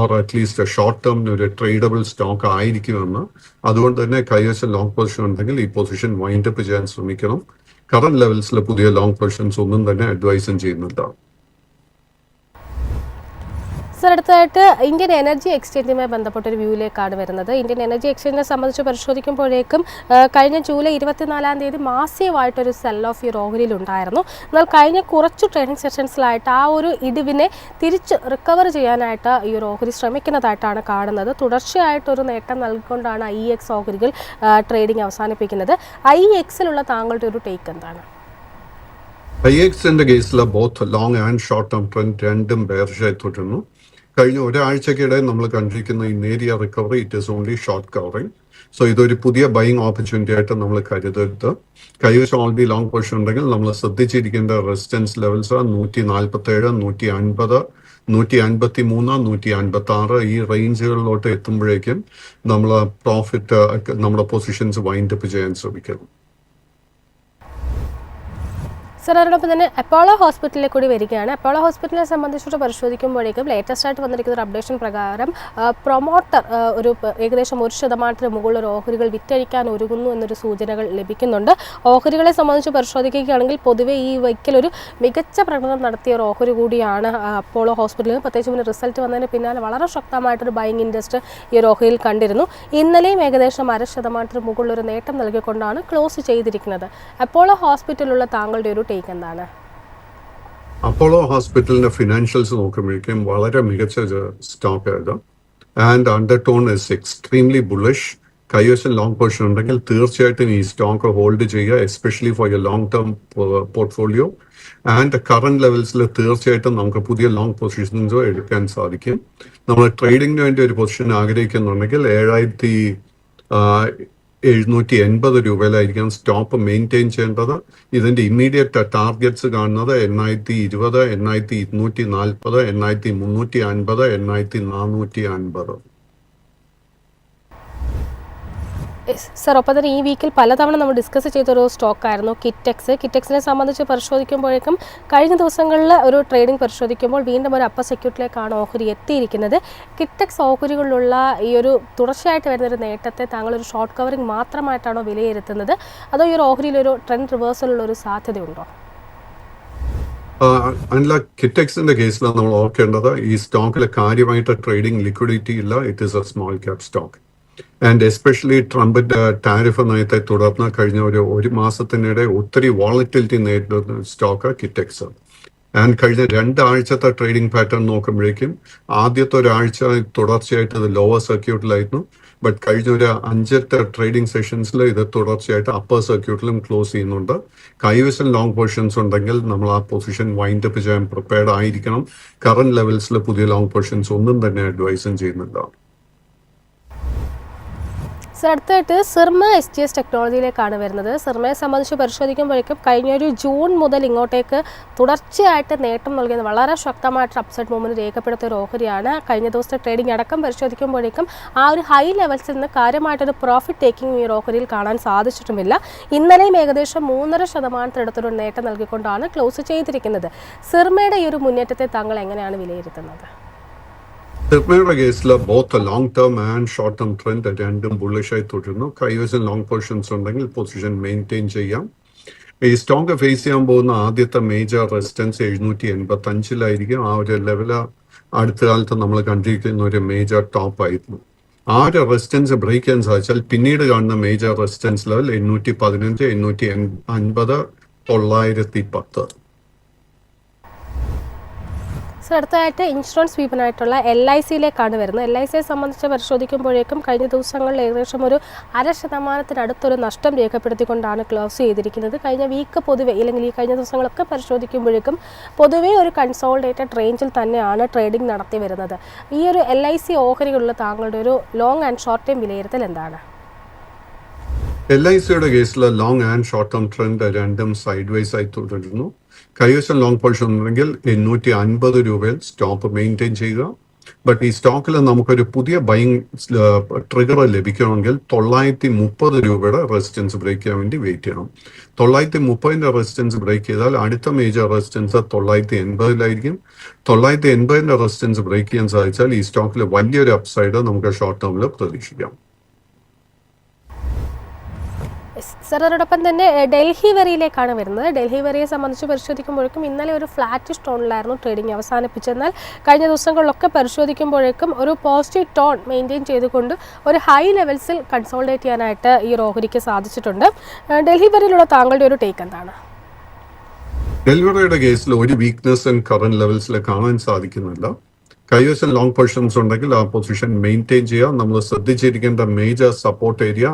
ഓർ അറ്റ്ലീസ്റ്റ് ഷോർട്ട് ടേമിന് ഒരു ട്രേഡബിൾ സ്റ്റോക്ക് ആയിരിക്കുമെന്ന്. അതുകൊണ്ട് തന്നെ കൈവശം ലോങ് പൊസിഷൻ ഉണ്ടെങ്കിൽ ഈ പൊസിഷൻ വൈൻഡപ്പ് ചെയ്യാൻ ശ്രമിക്കണം. കറന്റ് ലെവൽസിൽ പുതിയ ലോങ് പൊസിഷൻസ് ഒന്നും തന്നെ അഡ്വൈസും ചെയ്യുന്നുണ്ട്. സർ, അടുത്തതായിട്ട് ഇന്ത്യൻ എനർജി എക്സ്ചേഞ്ചുമായി ബന്ധപ്പെട്ടൊരു വ്യൂയിലേക്കാണ് വരുന്നത്. ഇന്ത്യൻ എനർജി എക്സ്ചേഞ്ചിനെ സംബന്ധിച്ച് പരിശോധിക്കുമ്പോഴേക്കും കഴിഞ്ഞ ജൂലൈ 24 മാസീവായിട്ടൊരു സെൽ ഓഫ് ഈ ഓഹരിയിൽ ഉണ്ടായിരുന്നു. എന്നാൽ കഴിഞ്ഞ കുറച്ച് ട്രേഡിംഗ് സെഷൻസിലായിട്ട് ആ ഒരു ഇടിവിനെ തിരിച്ച് റിക്കവർ ചെയ്യാനായിട്ട് ഈ ഒരു ഓഹരി ശ്രമിക്കുന്നതായിട്ടാണ് കാണുന്നത്. തുടർച്ചയായിട്ടൊരു നേട്ടം നൽകിക്കൊണ്ടാണ് IEX ഓഹരികൾ ട്രേഡിംഗ് അവസാനിപ്പിക്കുന്നത്. IEXലുള്ള താങ്കളുടെ ഒരു ടേക്ക് എന്താണ്? IEXന്റെ കേസിൽ both long and short term trend രണ്ടും ബെയറിഷായി തുടരുന്നു. കഴിഞ്ഞ ഒരാഴ്ചക്കിടെ നമ്മൾ കണ്ടിരിക്കുന്ന ഈ നേരിയ recovery it is only short covering. So ഇതൊരു പുതിയ ബൈയിങ് ഓപ്പർച്യൂണിറ്റി ആയിട്ട് നമ്മൾ കരുതരുത്. കൈവശം ഓൾറെഡി ലോങ് പൊസിഷൻ ഉണ്ടെങ്കിൽ നമ്മൾ ശ്രദ്ധിച്ചിരിക്കേണ്ട റെസിസ്റ്റൻസ് ലെവൽസ് 147, 150, 153, 156 ഈ റേഞ്ചുകളിലോട്ട് എത്തുമ്പോഴേക്കും നമ്മൾ പ്രോഫിറ്റ് നമ്മുടെ പൊസിഷൻസ് വൈൻഡപ്പ് ചെയ്യാൻ ശ്രമിക്കണം. സർ, അതോടൊപ്പം തന്നെ അപ്പോളോ ഹോസ്പിറ്റലിൽ കൂടി വരികയാണ്. അപ്പോളോ ഹോസ്പിറ്റലിനെ സംബന്ധിച്ചിട്ട് പരിശോധിക്കുമ്പോഴേക്കും ലേറ്റസ്റ്റ് ആയിട്ട് വന്നിരിക്കുന്ന ഒരു അപ്ഡേഷൻ പ്രകാരം പ്രൊമോട്ടർ ഒരു ഏകദേശം 1% മുകളിൽ ഓഹരികൾ വിറ്റഴിക്കാൻ ഒരുങ്ങുന്നു എന്നൊരു സൂചനകൾ ലഭിക്കുന്നുണ്ട്. ഓഹരികളെ സംബന്ധിച്ച് പരിശോധിക്കുകയാണെങ്കിൽ പൊതുവെ ഈ വൈക്കൽ ഒരു മികച്ച പ്രകടനം നടത്തിയ ഒരു ഓഹരി കൂടിയാണ് അപ്പോളോ ഹോസ്പിറ്റലിൽ. പ്രത്യേകിച്ച് പിന്നെ റിസൾട്ട് വന്നതിന് പിന്നാലെ വളരെ ശക്തമായിട്ടൊരു ബൈയിങ് ഇൻട്രസ്റ്റ് ഈ ഒരു ഓഹരിയിൽ കണ്ടിരുന്നു. ഇന്നലെയും ഏകദേശം 0.5% മുകളിൽ ഒരു നേട്ടം നൽകിക്കൊണ്ടാണ് ക്ലോസ് ചെയ്തിരിക്കുന്നത്. അപ്പോളോ ഹോസ്പിറ്റലിലുള്ള താങ്കളുടെ ഒരു ടേക്ക് എന്താണ്? അപ്പോളോ ഹോസ്പിറ്റലിന്റെ ഫിനാൻഷ്യൽസ് നോക്കുമ്പോഴേക്കും വളരെ മികച്ച സ്റ്റോക്ക് ആയത് and undertone is extremely bullish. കൈവശം ലോങ് പൊസിഷൻ ഉണ്ടെങ്കിൽ തീർച്ചയായിട്ടും ഈ സ്റ്റോക്ക് ഹോൾഡ് ചെയ്യുക, especially for your long term portfolio. And current ലെവൽസിൽ തീർച്ചയായിട്ടും നമുക്ക് പുതിയ ലോങ് പൊസിഷൻസോ എടുക്കാൻ സാധിക്കും. നമ്മൾ ട്രേഡിങ്ങിന് വേണ്ടി ഒരു പൊസിഷൻ ആഗ്രഹിക്കുന്നുണ്ടെങ്കിൽ 7,780 രൂപയിലായിരിക്കും സ്റ്റോപ്പ് മെയിൻറ്റെയിൻ ചെയ്യേണ്ടത്. ഇതിന്റെ ഇമ്മീഡിയറ്റ് ടാർഗറ്റ്സ് കാണുന്നത് 8,020, 8,240, 8,350, 8,450. സർ, ഒപ്പം തന്നെ ഈ വീക്കിൽ പലതവണ നമ്മൾ ഡിസ്കസ് ചെയ്തൊരു സ്റ്റോക്കായിരുന്നു കിറ്റെക്സ്. കിറ്റെക്സിനെ സംബന്ധിച്ച് പരിശോധിക്കുമ്പോഴേക്കും കഴിഞ്ഞ ദിവസങ്ങളിൽ ഒരു ട്രേഡിംഗ് പരിശോധിക്കുമ്പോൾ വീണ്ടും ഒരു അപ്പർ സെക്യൂരിറ്റിയിലേക്കാണ് ഓഹരി എത്തിയിരിക്കുന്നത്. കിറ്റെക്സ് ഓഹരികളിലുള്ള ഈ ഒരു തുടർച്ചയായിട്ട് വരുന്നൊരു നേട്ടത്തെ താങ്കളൊരു ഷോർട്ട് കവറിംഗ് മാത്രമായിട്ടാണോ വിലയിരുത്തുന്നത്, അതോ ഈ ഒരു ഓഹരിയിലൊരു ട്രെൻഡ് റിവേഴ്സലുള്ള ഒരു സാധ്യതയുണ്ടോ? കിറ്റെക്സിന്റെ കേസിൽ നമ്മൾ ഓർക്കേണ്ടത് ഈ സ്റ്റോക്കിൽ കാര്യമായിട്ട് ട്രേഡിംഗ് ലിക്വിഡിറ്റി ഇല്ല. It is A small cap stock. And especially ട്രംപിന്റെ ടാരിഫ് നയത്തെ തുടർന്ന് കഴിഞ്ഞ ഒരു മാസത്തിനിടെ ഒത്തിരി വോളറ്റിലിറ്റി നേരിടുന്ന സ്റ്റോക്ക് കിറ്റെക്സ്. ആൻഡ് കഴിഞ്ഞ 2 ആഴ്ചത്തെ ട്രേഡിംഗ് പാറ്റേൺ നോക്കുമ്പോഴേക്കും ആദ്യത്തെ ഒരാഴ്ച തുടർച്ചയായിട്ട് ഇത് ലോവർ സർക്യൂട്ടിലായിരുന്നു. ബട്ട് കഴിഞ്ഞ ഒരു 5 ട്രേഡിംഗ് സെഷൻസിൽ ഇത് തുടർച്ചയായിട്ട് അപ്പർ സർക്യൂട്ടിലും ക്ലോസ് ചെയ്യുന്നുണ്ട്. കൈവശം ലോങ് പൊസിഷൻസ് ഉണ്ടെങ്കിൽ നമ്മൾ ആ പൊസിഷൻ വൈൻഡ് അപ്പ് ചെയ്യാൻ പ്രിപ്പയർഡ് ആയിരിക്കണം. കറന്റ് ലെവൽസിൽ പുതിയ ലോങ് പൊസിഷൻസ് ഒന്നും തന്നെ അഡ്വൈസും ചെയ്യുന്നില്ല. സർ, അടുത്തായിട്ട് സിർമ SGS ടെക്നോളജിയിലേക്കാണ് വരുന്നത്. സിർമയെ സംബന്ധിച്ച് പരിശോധിക്കുമ്പോഴേക്കും കഴിഞ്ഞൊരു ജൂൺ മുതൽ ഇങ്ങോട്ടേക്ക് തുടർച്ചയായിട്ട് നേട്ടം നൽകിയത് വളരെ ശക്തമായിട്ട് അപ്സൈഡ് മൂവ്മെന്റ് രേഖപ്പെടുത്തിയ ഒരു ഓഹരിയാണ്. കഴിഞ്ഞ ദിവസത്തെ ട്രേഡിംഗ് അടക്കം പരിശോധിക്കുമ്പോഴേക്കും ആ ഒരു ഹൈ ലെവൽസിൽ നിന്ന് കാര്യമായിട്ടൊരു പ്രോഫിറ്റ് ടേക്കിംഗ് ഈ ഒരു ഓഹരിയിൽ കാണാൻ സാധിച്ചിട്ടുമില്ല. ഇന്നലെയും ഏകദേശം 3.5% നേട്ടം നൽകിക്കൊണ്ടാണ് ക്ലോസ് ചെയ്തിരിക്കുന്നത്. സിർമയുടെ ഈ ഒരു മുന്നേറ്റത്തെ താങ്കൾ എങ്ങനെയാണ് വിലയിരുത്തുന്നത്? സിർമയുടെ കേസിൽ both long term and short term trend രണ്ടും ബുള്ളിഷായി തുടരുന്നു. കൈവശം ലോങ് പൊസിഷൻസ് ഉണ്ടെങ്കിൽ പൊസിഷൻ മെയിൻറ്റെയിൻ ചെയ്യാം. ഈ സ്റ്റോക്ക് ഫേസ് ചെയ്യാൻ പോകുന്ന ആദ്യത്തെ മേജർ റെസിസ്റ്റൻസ് 785 ആ ഒരു ലെവല് അടുത്ത കാലത്ത് നമ്മൾ കണ്ടിരിക്കുന്ന ഒരു മേജർ ടോപ്പ് ആയിരുന്നു. ആ ഒരു റെസിസ്റ്റൻസ് ബ്രേക്ക് ചെയ്യാൻ സാധിച്ചാൽ പിന്നീട് കാണുന്ന മേജർ റെസിസ്റ്റൻസ് ലെവൽ 815, 850, 910. സർ, അടുത്തതായിട്ട് ഇൻഷുറൻസ് വിപണനായിട്ടുള്ള LICയിലേക്കാണ് വരുന്നത്. LICയെ സംബന്ധിച്ച് പരിശോധിക്കുമ്പോഴേക്കും കഴിഞ്ഞ ദിവസങ്ങളിൽ ഏകദേശം ഒരു 0.5% നഷ്ടം രേഖപ്പെടുത്തിക്കൊണ്ടാണ് ക്ലോസ് ചെയ്തിരിക്കുന്നത്. കഴിഞ്ഞ വീക്ക് പൊതുവെ അല്ലെങ്കിൽ ഈ കഴിഞ്ഞ ദിവസങ്ങളൊക്കെ പരിശോധിക്കുമ്പോഴേക്കും പൊതുവേ ഒരു കൺസോൾഡേറ്റഡ് റേഞ്ചിൽ തന്നെയാണ് ട്രേഡിംഗ് നടത്തി വരുന്നത്. ഈ ഒരു LIC ഓഹരികളുള്ള താങ്കളുടെ ഒരു ലോങ് ആൻഡ് ഷോർട്ട് ടൈം വിലയിരുത്തൽ എന്താണ്? LICയുടെ കേസിൽ long and short term trend രണ്ടും സൈഡ് വൈസ് ആയി തുടരുന്നു. കൈവശം ലോങ് പൊസിഷൻ ഉണ്ടെങ്കിൽ 850 രൂപയിൽ സ്റ്റോപ്പ് മെയിൻറ്റെയിൻ ചെയ്യുക. ബട്ട് ഈ സ്റ്റോക്കിൽ നമുക്കൊരു പുതിയ ബൈങ് ട്രിഗർ ലഭിക്കണമെങ്കിൽ 930 രൂപയുടെ റെസിസ്റ്റൻസ് ബ്രേക്ക് ചെയ്യാൻ വേണ്ടി വെയിറ്റ് ചെയ്യണം. 930ന്റെ റെസിസ്റ്റൻസ് ബ്രേക്ക് ചെയ്താൽ അടുത്ത മേജർ റെസിസ്റ്റൻസ് 980 980ന്റെ റെസിസ്റ്റൻസ് ബ്രേക്ക് ചെയ്യാൻ സാധിച്ചാൽ ഈ സ്റ്റോക്കിൽ വലിയൊരു അപ്സൈഡ് നമുക്ക് ഷോർട്ട് ടേമിൽ പ്രതീക്ഷിക്കാം. സർ, അതോടൊപ്പം തന്നെ ഡൽഹി വെറിയിലേക്കാണ് വരുന്നത്. ഡൽഹി വെറിയെ സംബന്ധിച്ച് പരിശോധിക്കുമ്പോഴേക്കും ഇന്നലെ ഒരു ഫ്ലാറ്റ് ടോണിലായിരുന്നു ട്രേഡിംഗ് അവസാനിപ്പിച്ചെന്നാൽ കഴിഞ്ഞ ദിവസങ്ങളിലൊക്കെ പരിശോധിക്കുമ്പോഴേക്കും ഒരു പോസിറ്റീവ് ടോൺ മെയിൻറ്റെയിൻ ചെയ്തുകൊണ്ട് ഒരു ഹൈ ലെവൽസിൽ കൺസോൾഡേറ്റ് ചെയ്യാനായിട്ട് ഈ ഒരു ഓഹരിക്ക് സാധിച്ചിട്ടുണ്ട്. ഡൽഹി വെറിയിലുള്ള താങ്കളുടെ ഒരു ടേക്ക് എന്താണ്? ഡൽഹി വെറിയുടെ കേസിൽ ഒരു വീക്ക്നെസ് കറന്റ് ലെവൽസിൽ കാണാൻ സാധിക്കുന്നില്ല. കൈവശം ലോങ് പൊസിഷൻസ് ഉണ്ടെങ്കിൽ ആ പൊസിഷൻ മെയിൻറ്റെയിൻ ചെയ്യുക. നമ്മൾ ശ്രദ്ധിച്ചിരിക്കേണ്ട മേജർ സപ്പോർട്ട് ഏരിയ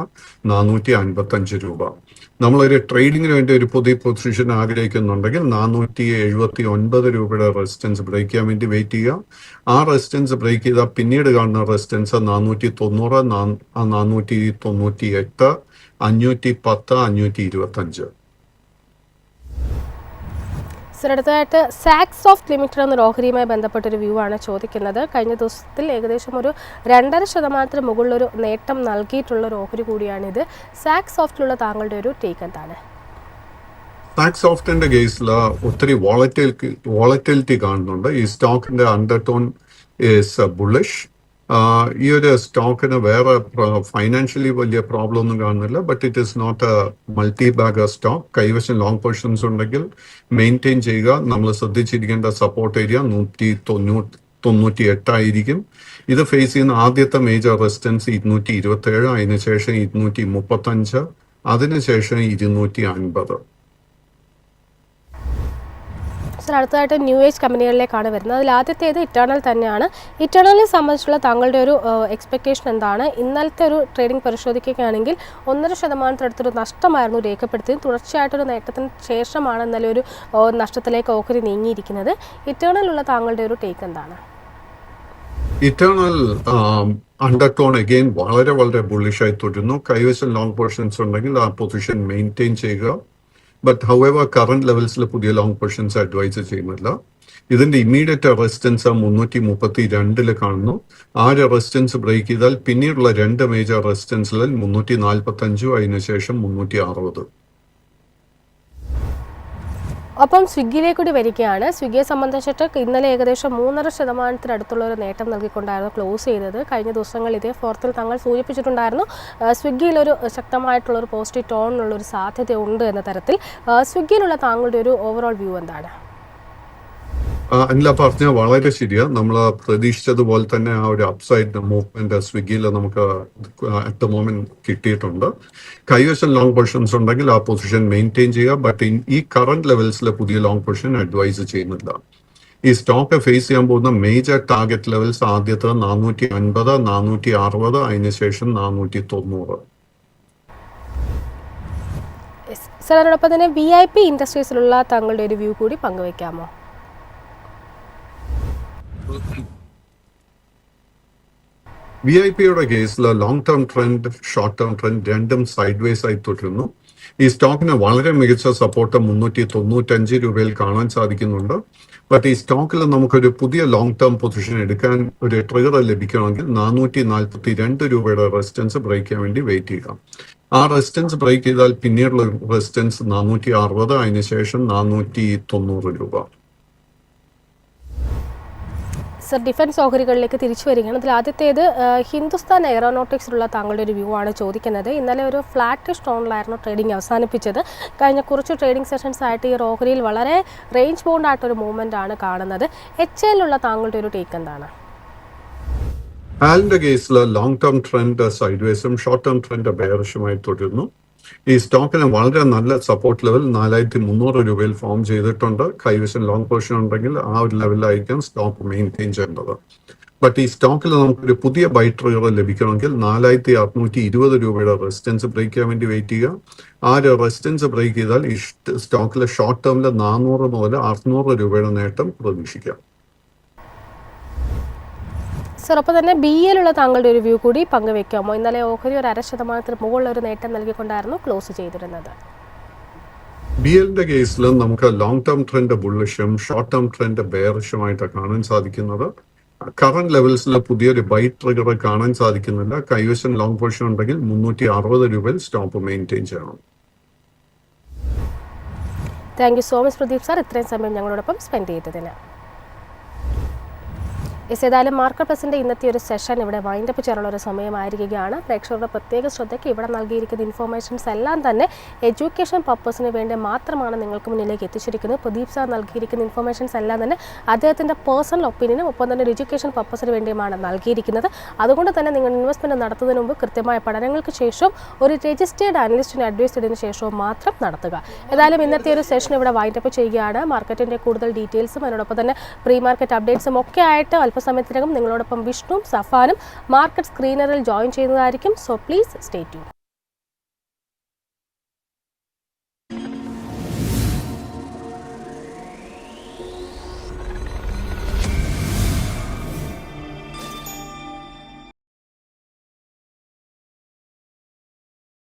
455 രൂപ. നമ്മളൊരു ട്രേഡിങ്ങിന് വേണ്ടി ഒരു പുതിയ പൊസിഷൻ ആഗ്രഹിക്കുന്നുണ്ടെങ്കിൽ 479 രൂപയുടെ റെസിസ്റ്റൻസ് ബ്രേക്ക് ചെയ്യാൻ വേണ്ടി വെയിറ്റ് ചെയ്യുക. ആ റെസിസ്റ്റൻസ് ബ്രേക്ക് ചെയ്താൽ പിന്നീട് കാണുന്ന റെസിസ്റ്റൻസ് 490, 498, 510, 525. സർ, അടുത്തതായിട്ട് സാക്സോഫ്റ്റ് ലിമിറ്റഡ് എന്നൊരു ഓഹരിയുമായി ബന്ധപ്പെട്ടൊരു വ്യൂ ആണ് ചോദിക്കുന്നത്. കഴിഞ്ഞ ദിവസത്തിൽ ഏകദേശം ഒരു 2.5% മുകളിലൊരു നേട്ടം നൽകിയിട്ടുള്ള ഒരു ഓഹരി കൂടിയാണിത്. സാക്സോഫ്റ്റിലുള്ള താങ്കളുടെ ഒരു ടേക്ക് എന്താണ്? ടാക്സ് സോഫ്റ്റിന്റെ കേസിൽ ഒത്തിരി വോളറ്റിലിറ്റി കാണുന്നുണ്ട്. ഈ സ്റ്റോക്കിന്റെ അണ്ടർടോൺ ഈസ് ബുള്ളിഷ്. ഈ ഒരു സ്റ്റോക്കിന് വേറെ ഫൈനാൻഷ്യലി വലിയ പ്രോബ്ലം ഒന്നും കാണുന്നില്ല. But it is not a multi bagger stock. കൈവശം ലോങ് പൊസിഷൻസ് ഉണ്ടെങ്കിൽ മെയിൻറ്റെയിൻ ചെയ്യുക. നമ്മൾ ശ്രദ്ധിച്ചിരിക്കേണ്ട സപ്പോർട്ട് ഏരിയ 198 ആയിരിക്കും. ഇത് ഫേസ് ചെയ്യുന്ന ആദ്യത്തെ മേജർ റെസിസ്റ്റൻസ് 227, അതിനുശേഷം 235, അതിനുശേഷം 250. സർ, അടുത്തതായിട്ട് ന്യൂ ഏജ് കമ്പനികളിലേക്കാണ് വരുന്നത്. അതിൽ ആദ്യത്തേത് ഇറ്റേണൽ തന്നെയാണ്. ഇറ്റേണലിനെ സംബന്ധിച്ചുള്ള താങ്കളുടെ ഒരു എക്സ്പെക്റ്റേഷൻ എന്താണ്? ഇന്നലത്തെ ഒരു ട്രേഡിംഗ് പരിശോധിക്കുകയാണെങ്കിൽ 1.5% നഷ്ടമായിരുന്നു രേഖപ്പെടുത്തിയത്. തുടർച്ചയായിട്ടൊരു നേട്ടത്തിന് ശേഷമാണ് ഇന്നലെ ഒരു നഷ്ടത്തിലേക്ക് ഓഹരി നീങ്ങിയിരിക്കുന്നത്. ഇറ്റേണലുള്ള താങ്കളുടെ ഒരു ടേക്ക് എന്താണ്? ഇറ്റേണൽ അണ്ടർടോൺ അഗെയിൻ വളരെ ബുള്ളിഷായി തുടരുന്നു. കൈവശം ലോങ് പൊസിഷൻസ് ഉണ്ടെങ്കിൽ ആ പൊസിഷൻ മെയിൻറ്റെയിൻ ചെയ്യുക. ബട്ട് ഹൗഎവർ കറന്റ് ലെവൽസിൽ പുതിയ ലോങ് പൊസിഷൻസ് അഡ്വൈസ് ചെയ്യുന്നില്ല. ഇതിന്റെ ഇമ്മീഡിയറ്റ് റെസിസ്റ്റൻസ് 332 കാണുന്നു. ആ റെസിസ്റ്റൻസ് ബ്രേക്ക് ചെയ്താൽ പിന്നീടുള്ള രണ്ട് മേജർ റെസിസ്റ്റൻസിൽ 345, അതിനുശേഷം 360. ഒപ്പം സ്വിഗ്ഗിയിലേക്ക് കൂടി വരികയാണ്. സ്വിഗ്ഗിയെ സംബന്ധിച്ചിട്ട് ഇന്നലെ ഏകദേശം 3.5% ഒരു നേട്ടം നൽകിക്കൊണ്ടായിരുന്നു ക്ലോസ് ചെയ്തത്. കഴിഞ്ഞ ദിവസങ്ങൾ ഇതേ ഫോർത്തിൽ തങ്ങൾ സൂചിപ്പിച്ചിട്ടുണ്ടായിരുന്നു സ്വിഗ്ഗിയിലൊരു ശക്തമായിട്ടുള്ളൊരു പോസിറ്റീവ് ടോണിനുള്ളൊരു സാധ്യതയുണ്ട് എന്ന തരത്തിൽ. സ്വിഗ്ഗിയിലുള്ള താങ്കളുടെ ഒരു ഓവറോൾ വ്യൂ എന്താണ്? അനില പറഞ്ഞ വളരെ ശരിയാ. നമ്മൾ പ്രതീക്ഷിച്ചതുപോലെ തന്നെ ആ ഒരു അപ്സൈഡ് മൂവ്മെന്റ് സ്വിഗ്ഗിയിൽ നമുക്ക് അറ്റ് ദ മോമെന്റ് കിട്ടിയിട്ടുണ്ട്. കൈവശം ലോങ് പൊസിഷൻസ് ഉണ്ടെങ്കിൽ ആ പൊസിഷൻ മെയിൻറ്റെയിൻ ചെയ്യുക. ബട്ട് ഈ കറന്റ് ലെവൽസിൽ പുതിയ ലോങ് പൊസിഷൻ അഡ്വൈസ് ചെയ്യുന്നില്ല. ഈ സ്റ്റോക്ക് ഫേസ് ചെയ്യാൻ പോകുന്ന മേജർ ടാർഗറ്റ് ലെവൽസ് ആദ്യത്തെ 450, 460, അതിനുശേഷം 490. സർ, അതോടൊപ്പം തന്നെ VIP ഇൻഡസ്ട്രീസിലുള്ള താങ്കളുടെ ഒരു വ്യൂ കൂടി പങ്കുവയ്ക്കാമോ? VIP-യുടെ കേസിൽ long term trend, short term trend രണ്ടും സൈഡ് വേസ് ആയി തുടരുന്നു. ഈ സ്റ്റോക്കിന് വളരെ മികച്ച സപ്പോർട്ട് 395 രൂപയിൽ കാണാൻ സാധിക്കുന്നുണ്ട്. ബട്ട് ഈ സ്റ്റോക്കിൽ നമുക്കൊരു പുതിയ ലോങ് ടേം പൊസിഷൻ എടുക്കാൻ ഒരു ട്രിഗർ ലഭിക്കണമെങ്കിൽ 442 രൂപയുടെ റെസിസ്റ്റൻസ് ബ്രേക്ക് ചെയ്യാൻ വേണ്ടി വെയിറ്റ് ചെയ്യുക. ആ റെസിസ്റ്റൻസ് ബ്രേക്ക് ചെയ്താൽ പിന്നീടുള്ള റെസിസ്റ്റൻസ് 460, അതിനുശേഷം 490 രൂപ. സർ, ഡിഫൻസ് ഓഹരികളിലേക്ക് തിരിച്ചു വരികയാണ്. അതിൽ ആദ്യത്തേത് ഹിന്ദുസ്ഥാൻ എയറോനോട്ടിക്സിലുള്ള താങ്കളുടെ ഒരു വ്യൂ ആണ് ചോദിക്കുന്നത്. ഇന്നലെ ഒരു ഫ്ലാറ്റിഷ് ടോണിലായിരുന്നു ട്രേഡിംഗ് അവസാനിപ്പിച്ചത്. കഴിഞ്ഞ കുറച്ച് ട്രേഡിംഗ് സെഷൻസ് ആയിട്ട് ഈ ഓഹരിയിൽ വളരെ റേഞ്ച് ബൗണ്ട് ആയിട്ടൊരു മൂവ്മെന്റ് ആണ് കാണുന്നത്. HL താങ്കളുടെ ഒരു ടേക്ക് എന്താണ്? ആലിന്റെ കേസിൽ ലോങ് ടേം ട്രെൻഡ് സൈഡ് വേസും ഷോർട്ട് ടേം ട്രെൻഡ് ബെയറിഷുമായി തുടരുന്നു. ഈ സ്റ്റോക്കിന് വളരെ നല്ല സപ്പോർട്ട് ലെവൽ 4300 രൂപയിൽ ഫോം ചെയ്തിട്ടുണ്ട്. കൈവശം ലോങ് പൊസിഷൻ ഉണ്ടെങ്കിൽ ആ ഒരു ലെവലിലായിരിക്കും സ്റ്റോക്ക് മെയിൻറ്റെയിൻ ചെയ്യേണ്ടത്. ബട്ട് ഈ സ്റ്റോക്കിൽ നമുക്കൊരു പുതിയ ബൈ ട്രിഗർ ലഭിക്കണമെങ്കിൽ 4620 രൂപയുടെ റെസിസ്റ്റൻസ് ബ്രേക്ക് ചെയ്യാൻ വേണ്ടി വെയിറ്റ് ചെയ്യുക. ആ ഒരു റെസിസ്റ്റൻസ് ബ്രേക്ക് ചെയ്താൽ ഈ സ്റ്റോക്കിലെ ഷോർട്ട് ടേമിൽ 400 മുതൽ 600 രൂപയുടെ നേട്ടം പ്രതീക്ഷിക്കാം. സർ, ഒപ്പം തന്നെ BL താങ്കളുടെ ഒരു വ്യൂ കൂടി പങ്കുവെക്കാമോ? ഇന്നലെ ഓഹരി ഒരു 0.5% മുകളിലൊരു നേട്ടം നൽകിക്കൊണ്ടായിരുന്നു ക്ലോസ് ചെയ്തിരുന്നത്. BLന്റെ കേസിൽ നമുക്ക് ലോങ് ടേം ട്രെൻഡ് ബുള്ളിഷും ഷോർട്ട് ടേം ട്രെൻഡ് ബെയറിഷുമായിട്ട് കാണാൻ സാധിക്കുന്നത്. കറന്റ് ലെവൽസിൽ പുതിയൊരു ബൈ ട്രിഗർ കാണാൻ സാധിക്കുന്നില്ല. കൈവശം ലോങ് പൊസിഷൻ ഉണ്ടെങ്കിൽ 360 രൂപയിൽ സ്റ്റോപ്പ് മെയിൻറ്റെയിൻ ചെയ്യണം. Thank you so much Pradeep sir, ഇത്രയും സമയം ഞങ്ങളോടൊപ്പം സ്പെൻഡ് ചെയ്തതിന്. ഏതായാലും മാർക്കറ്റ് പ്ലസിൻ്റെ ഇന്നത്തെ ഒരു സെഷൻ ഇവിടെ വൈൻഡപ്പ് ചെയ്യാനുള്ള ഒരു സമയമായിരിക്കുകയാണ്. പ്രേക്ഷകരുടെ പ്രത്യേക ശ്രദ്ധയ്ക്ക് ഇവിടെ നൽകിയിരിക്കുന്ന ഇൻഫോർമേഷൻസ് എല്ലാം തന്നെ എഡ്യൂക്കേഷൻ പർപ്പസിന് വേണ്ടി മാത്രമാണ് നിങ്ങൾക്ക് മുന്നിലേക്ക് എത്തിച്ചിരിക്കുന്നത്. പ്രദീപ് സാർ നൽകിയിരിക്കുന്ന ഇൻഫോർമേഷൻസ് എല്ലാം തന്നെ അദ്ദേഹത്തിൻ്റെ പേഴ്സണൽ ഒപ്പീനിയനും ഒപ്പം തന്നെ ഒരു എഡ്യൂക്കേഷൻ പർപ്പസിന് വേണ്ടിയുമാണ് നൽകിയിരിക്കുന്നത്. അതുകൊണ്ട് തന്നെ നിങ്ങൾ ഇൻവെസ്റ്റ്മെൻറ്റ് നടത്തുന്നതിന് മുമ്പ് കൃത്യമായ പഠനങ്ങൾക്ക് ശേഷം ഒരു രജിസ്റ്റേർഡ് അനലിസ്റ്റിനെ അഡ്വൈസ് ചെയ്തതിന് ശേഷവും മാത്രം നടത്തുക. ഏതായാലും ഇന്നത്തെ ഒരു സെഷൻ ഇവിടെ വൈൻഡപ്പ് ചെയ്യുകയാണ്. മാർക്കറ്റിൻ്റെ കൂടുതൽ ഡീറ്റെയിൽസും അതിനോടൊപ്പം തന്നെ പ്രീ മാർക്കറ്റ് അപ്ഡേറ്റ്സും ഒക്കെ ആയിട്ട് അല്പസമയത്തിനകം നിങ്ങളോടൊപ്പം വിഷ്ണുവും സഫാനും മാർക്കറ്റ് സ്ക്രീനറിൽ ജോയിൻ ചെയ്യുന്നതായിരിക്കും. So please stay tune.